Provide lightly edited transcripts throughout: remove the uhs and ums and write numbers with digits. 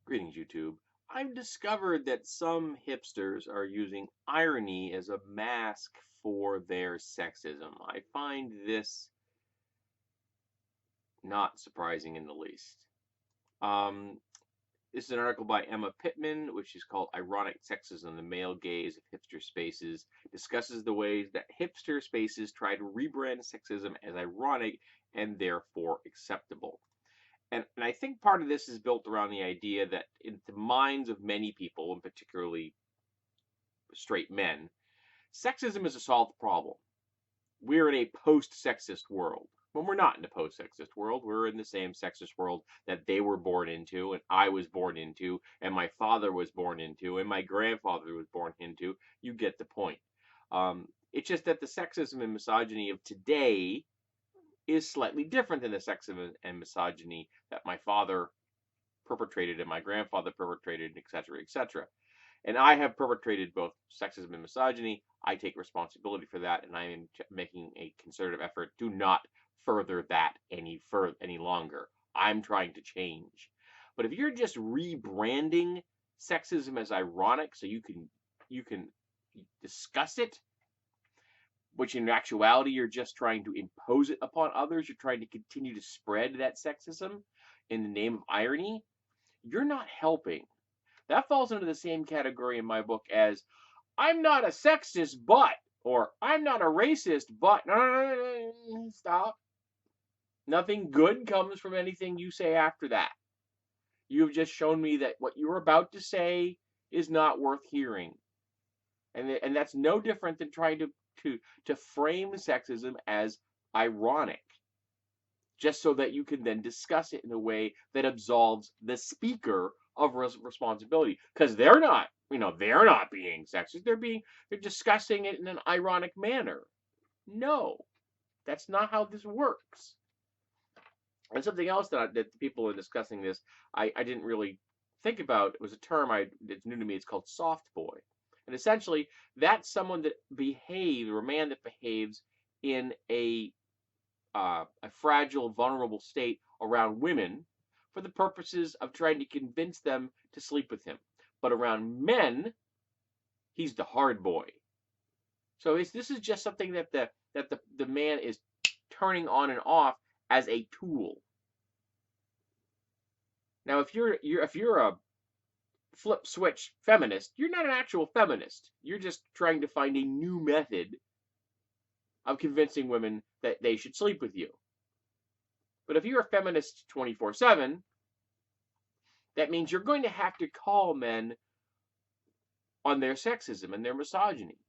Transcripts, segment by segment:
Greetings, YouTube. I've discovered that some hipsters are using irony as a mask for their sexism. I find this not surprising in the least. Um, this is an article by Emma Pittman, which is called Ironic Sexism, the Male Gaze of Hipster Spaces, discusses the ways that hipster spaces try to rebrand sexism as ironic and therefore acceptable. And I think part of this is built around the idea that in the minds of many people, and particularly straight men, sexism is a solved problem. We're in a post-sexist world. When we're not in a post-sexist world, we're in the same sexist world that they were born into, and I was born into, and my father was born into, and my grandfather was born into. You get the point. It's just that the sexism and misogyny of today is slightly different than the sexism and misogyny that my father perpetrated and my grandfather perpetrated, etc., etc. And I have perpetrated both sexism and misogyny. I take responsibility for that, and I am making a concerted effort to not further that any longer. I'm trying to change. But if you're just rebranding sexism as ironic so you can discuss it, which in actuality you're just trying to impose it upon others, you're trying to continue to spread that sexism in the name of irony, you're not helping. That falls into the same category in my book as I'm not a sexist, but, or I'm not a racist, but. No, stop. Nothing good comes from anything you say after that. You have just shown me that what you're about to say is not worth hearing. And that's no different than trying to frame sexism as ironic, just so that you can then discuss it in a way that absolves the speaker of responsibility, because they're not being sexist. They're discussing it in an ironic manner. No, that's not how this works. And something else that the people are discussing this, I didn't really think about. It was a term it's new to me. It's called soft boy. And essentially, that's someone that behaves, or a man that behaves in a fragile, vulnerable state around women for the purposes of trying to convince them to sleep with him. But around men, he's the hard boy. So this is just something that the man is turning on and off as a tool. Now, if you're a flip switch feminist, you're not an actual feminist. You're just trying to find a new method of convincing women that they should sleep with you. But if you're a feminist 24/7, that means you're going to have to call men on their sexism and their misogyny.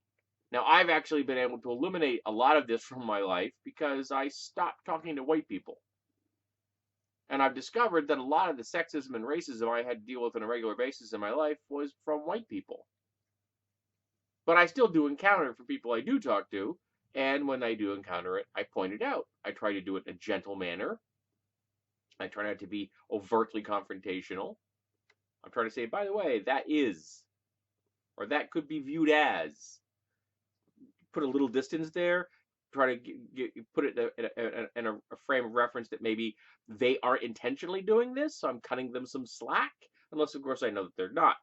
Now, I've actually been able to eliminate a lot of this from my life because I stopped talking to white people. And I've discovered that a lot of the sexism and racism I had to deal with on a regular basis in my life was from white people. But I still do encounter it from people I do talk to, and when I do encounter it, I point it out. I try to do it in a gentle manner. I try not to be overtly confrontational. I'm trying to say, by the way, that is, or that could be viewed as. Put a little distance there. Try to put it in a frame of reference that maybe they aren't intentionally doing this, so I'm cutting them some slack. Unless, of course, I know that they're not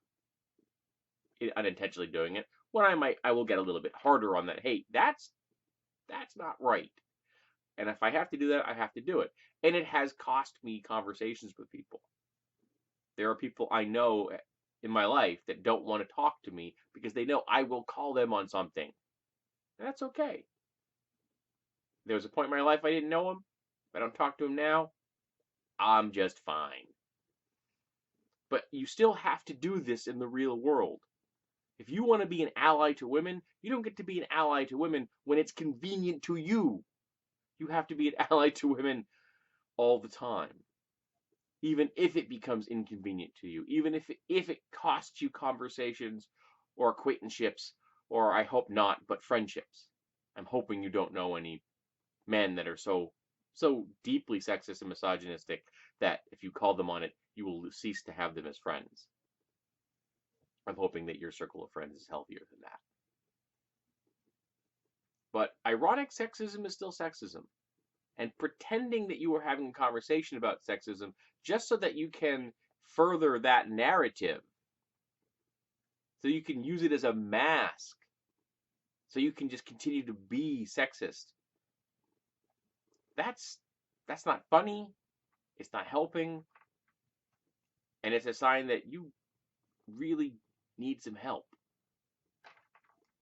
unintentionally doing it. When I will get a little bit harder on that. Hey, that's not right. And if I have to do that, I have to do it. And it has cost me conversations with people. There are people I know in my life that don't want to talk to me because they know I will call them on something. That's okay. There was a point in my life I didn't know him. I don't talk to him now. I'm just fine. But you still have to do this in the real world. If you want to be an ally to women, you don't get to be an ally to women when it's convenient to you. You have to be an ally to women all the time. Even if it becomes inconvenient to you. Even if it costs you conversations or acquaintanceships, or I hope not, but friendships. I'm hoping you don't know any men that are so deeply sexist and misogynistic that if you call them on it, you will cease to have them as friends. I'm hoping that your circle of friends is healthier than that. But ironic sexism is still sexism. And pretending that you are having a conversation about sexism just so that you can further that narrative so you can use it as a mask, so you can just continue to be sexist. That's not funny. It's not helping, and it's a sign that you really need some help.